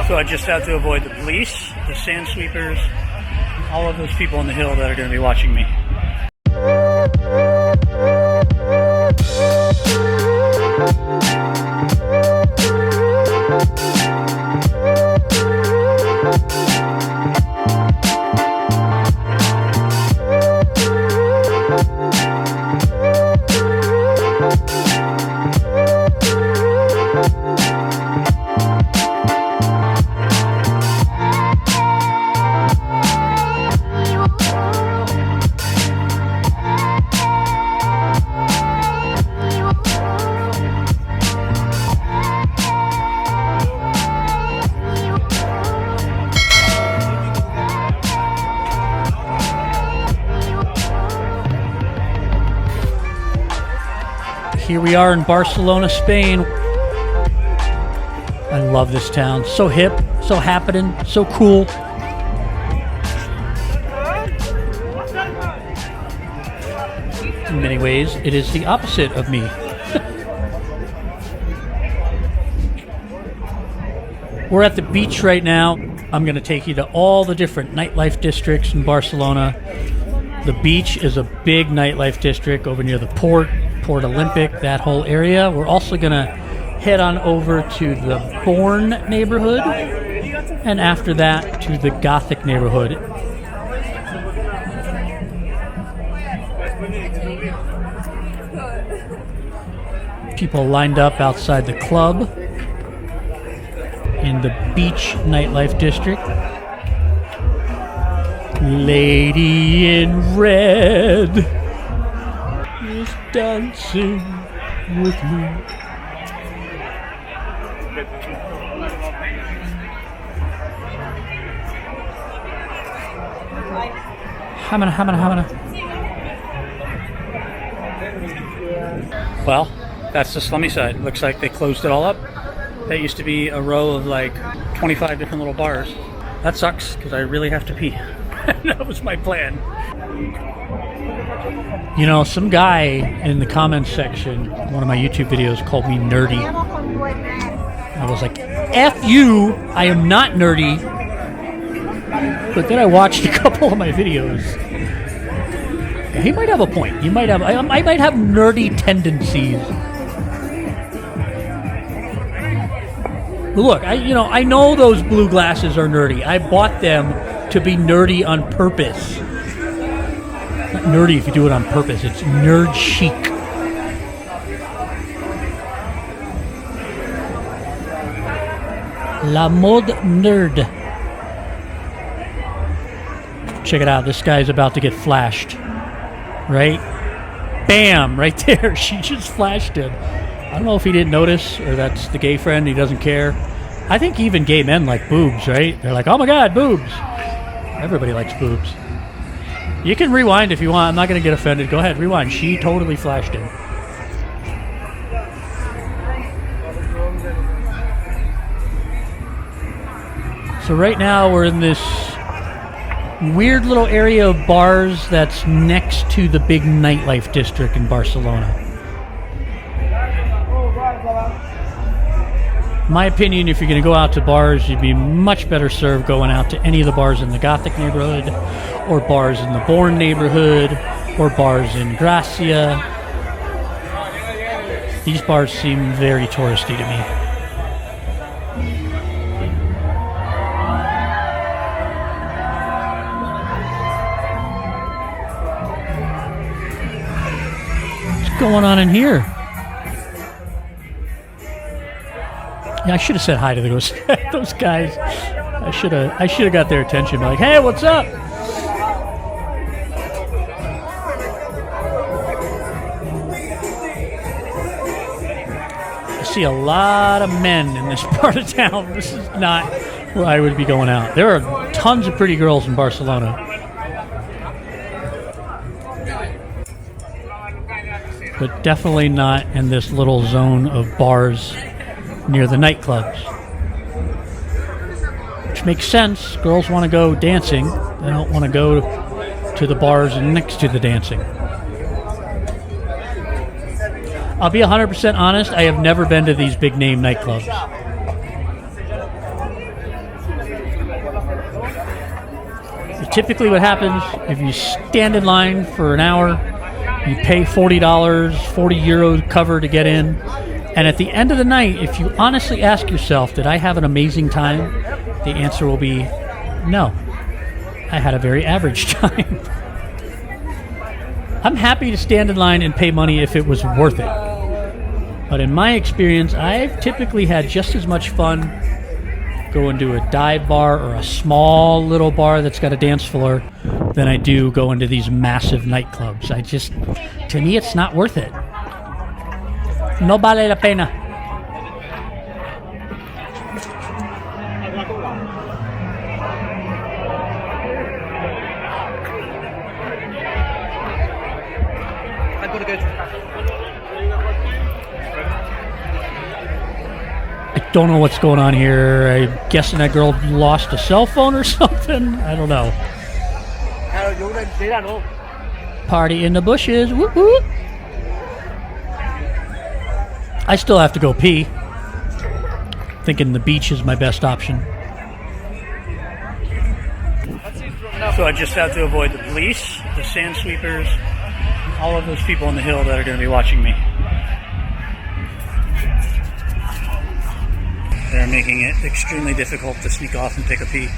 So I just have to avoid the police, the sand sweepers, all of those people on the hill that are going to be watching me. Here we are in Barcelona, Spain. I love this town. So hip, so happening, so cool. In many ways, it is the opposite of me. We're at the beach right now. I'm going to take you to all the different nightlife districts in Barcelona. The beach is a big nightlife district over near the Port Olympic, that whole area. We're also going to head on over to the Borne neighborhood, and after that to the Gothic neighborhood. People lined up outside the club in the beach nightlife district. Lady in red is dancing with me. Hamana. Well, that's the slummy side. Looks like they closed it all up. That used to be a row of like 25 different little bars. That sucks because I really have to pee. That was my plan. You know, some guy in the comments section, one of my YouTube videos, called me nerdy. I was like, F you, I am not nerdy. But then I watched a couple of my videos. He might have a point. I might have nerdy tendencies. But look, I know those blue glasses are nerdy. I bought them to be nerdy on purpose. Not nerdy if you do it on purpose. It's nerd chic. La mode nerd. Check it out. This guy's about to get flashed. Right? Bam! Right there. She just flashed him. I don't know if he didn't notice or that's the gay friend. He doesn't care. I think even gay men like boobs, right? They're like, oh my god, boobs. Everybody likes boobs. You can rewind if you want. I'm not going to get offended. Go ahead, rewind. She totally flashed him. So right now we're in this weird little area of bars that's next to the big nightlife district in Barcelona. My opinion, if you're going to go out to bars, you'd be much better served going out to any of the bars in the Gothic neighborhood, or bars in the Borne neighborhood, or bars in Gracia. These bars seem very touristy to me. What's going on in here? Yeah, I should have said hi to those guys. I should have got their attention. Like, hey, what's up? I see a lot of men in this part of town. This is not where I would be going out. There are tons of pretty girls in Barcelona. But definitely not in this little zone of bars near the nightclubs. Which makes sense. Girls want to go dancing. They don't want to go to the bars next to the dancing. I'll be 100% honest, I have never been to these big name nightclubs. typically what happens, if you stand in line for an hour, you pay $40, 40 euro cover to get in, and at the end of the night, if you honestly ask yourself, did I have an amazing time? The answer will be no. I had a very average time. I'm happy to stand in line and pay money if it was worth it. But in my experience, I've typically had just as much fun going to a dive bar or a small little bar that's got a dance floor than I do going to these massive nightclubs. To me, it's not worth it. No vale la pena. I don't know what's going on here. I'm guessing that girl lost a cell phone or something. I don't know. Party in the bushes. Whoop, whoop. I still have to go pee. Thinking the beach is my best option. So I just have to avoid the police, the sand sweepers, all of those people on the hill that are going to be watching me. They're making it extremely difficult to sneak off and take a pee.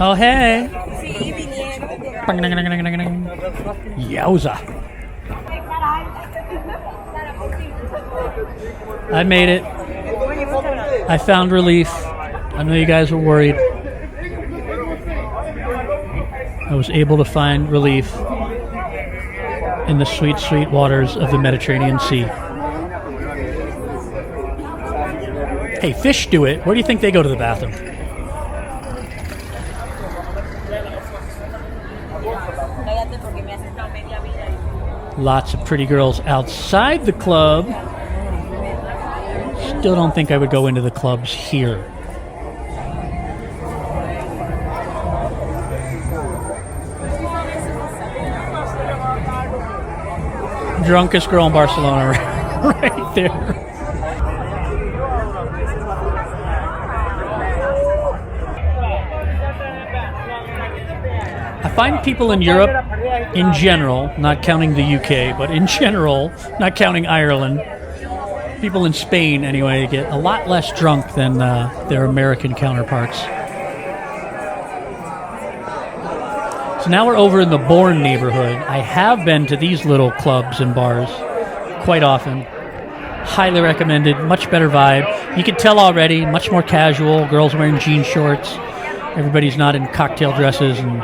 Oh, hey. Yowza. I made it. I found relief. I know you guys were worried. I was able to find relief in the sweet, sweet waters of the Mediterranean Sea. Hey, fish do it. Where do you think they go to the bathroom? Lots of pretty girls outside the club. Still don't think I would go into the clubs here. Drunkest girl in Barcelona right there. I find people in Europe, in general, not counting the UK, but in general, not counting Ireland, people in Spain, anyway, get a lot less drunk than their American counterparts. So now we're over in the Borne neighborhood. I have been to these little clubs and bars quite often. Highly recommended, much better vibe. You can tell already, much more casual. Girls wearing jean shorts. Everybody's not in cocktail dresses and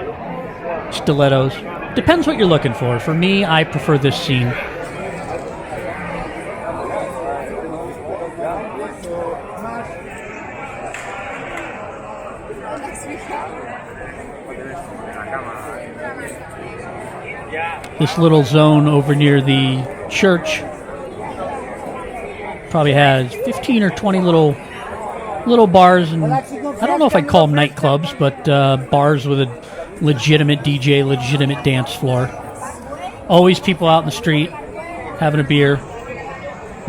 stilettos. Depends what you're looking for. For me, I prefer this scene. This little zone over near the church probably has 15 or 20 little bars, and I don't know if I'd call them nightclubs, but bars with a legitimate DJ, legitimate dance floor. Always people out in the street having a beer.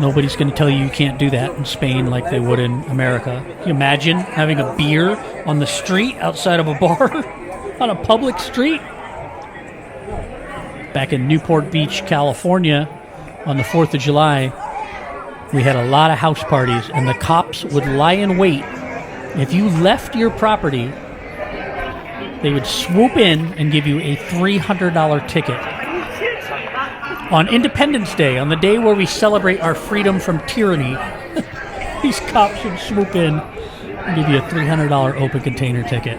Nobody's going to tell you can't do that in Spain like they would in America. Can you imagine having a beer on the street outside of a bar on a public street? Back in Newport Beach, California, on the 4th of July, we had a lot of house parties, and the cops would lie in wait. If you left your property, they would swoop in and give you a $300 ticket. On Independence Day, on the day where we celebrate our freedom from tyranny, these cops would swoop in and give you a $300 open container ticket.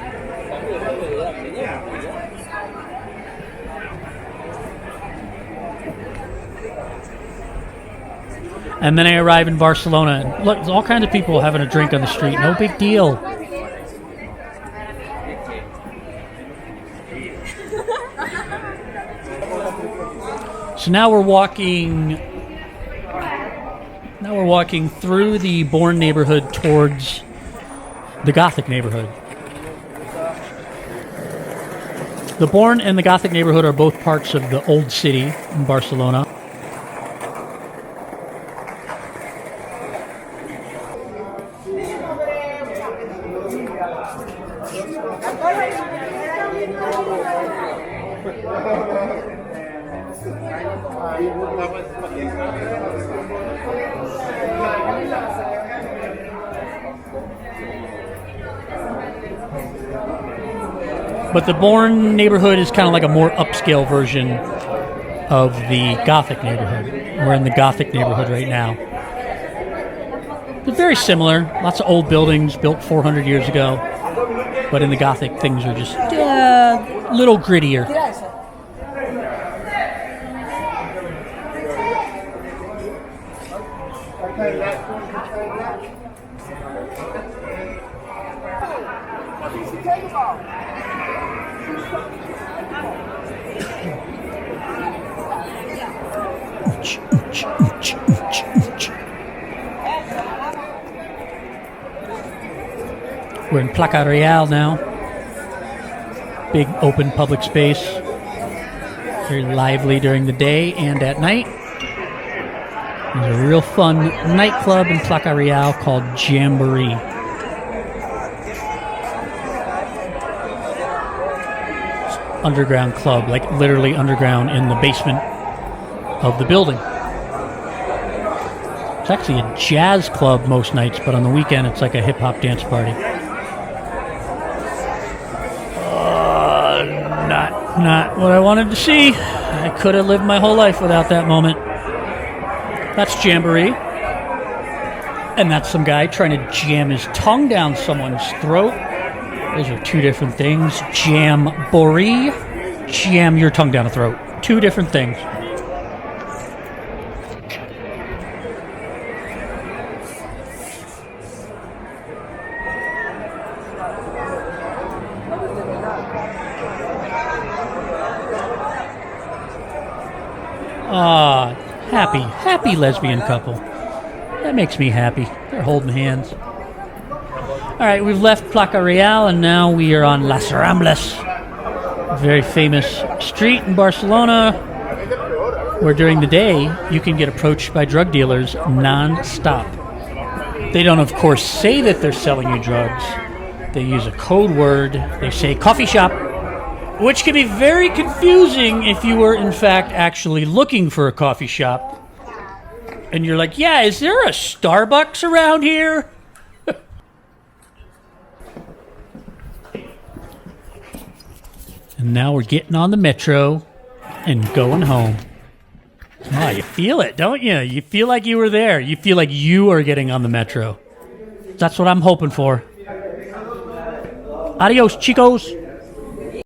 And then I arrive in Barcelona, and look, there's all kinds of people having a drink on the street. No big deal. So now we're walking through the Borne neighborhood towards the Gothic neighborhood. The Borne and the Gothic neighborhood are both parts of the old city in Barcelona. But the Borne neighborhood is kind of like a more upscale version of the Gothic neighborhood. We're in the Gothic neighborhood right now. They're very similar. Lots of old buildings built 400 years ago. But in the Gothic, things are just a little grittier. We're in Placa Real now. Big open public space. Very lively during the day and at night. There's a real fun nightclub in Placa Real called Jamboree. Underground club, like literally underground in the basement of the building. It's actually a jazz club most nights, but on the weekend it's like a hip-hop dance party. Not what I wanted to see. I could have lived my whole life without that moment. That's Jamboree. And that's some guy trying to jam his tongue down someone's throat. Those are two different things. Jamboree, jam your tongue down a throat. Two different things. Happy lesbian couple. That makes me happy. They're holding hands. All right, we've left Placa Real, and now we are on Las Ramblas, a very famous street in Barcelona, where during the day you can get approached by drug dealers non-stop. They don't, of course, say that they're selling you drugs. They use a code word. They say coffee shop, which can be very confusing if you were, in fact, actually looking for a coffee shop. And you're like, yeah, is there a Starbucks around here? And now we're getting on the metro and going home. Oh, you feel it, don't you? You feel like you were there. You feel like you are getting on the metro. That's what I'm hoping for. Adios, chicos.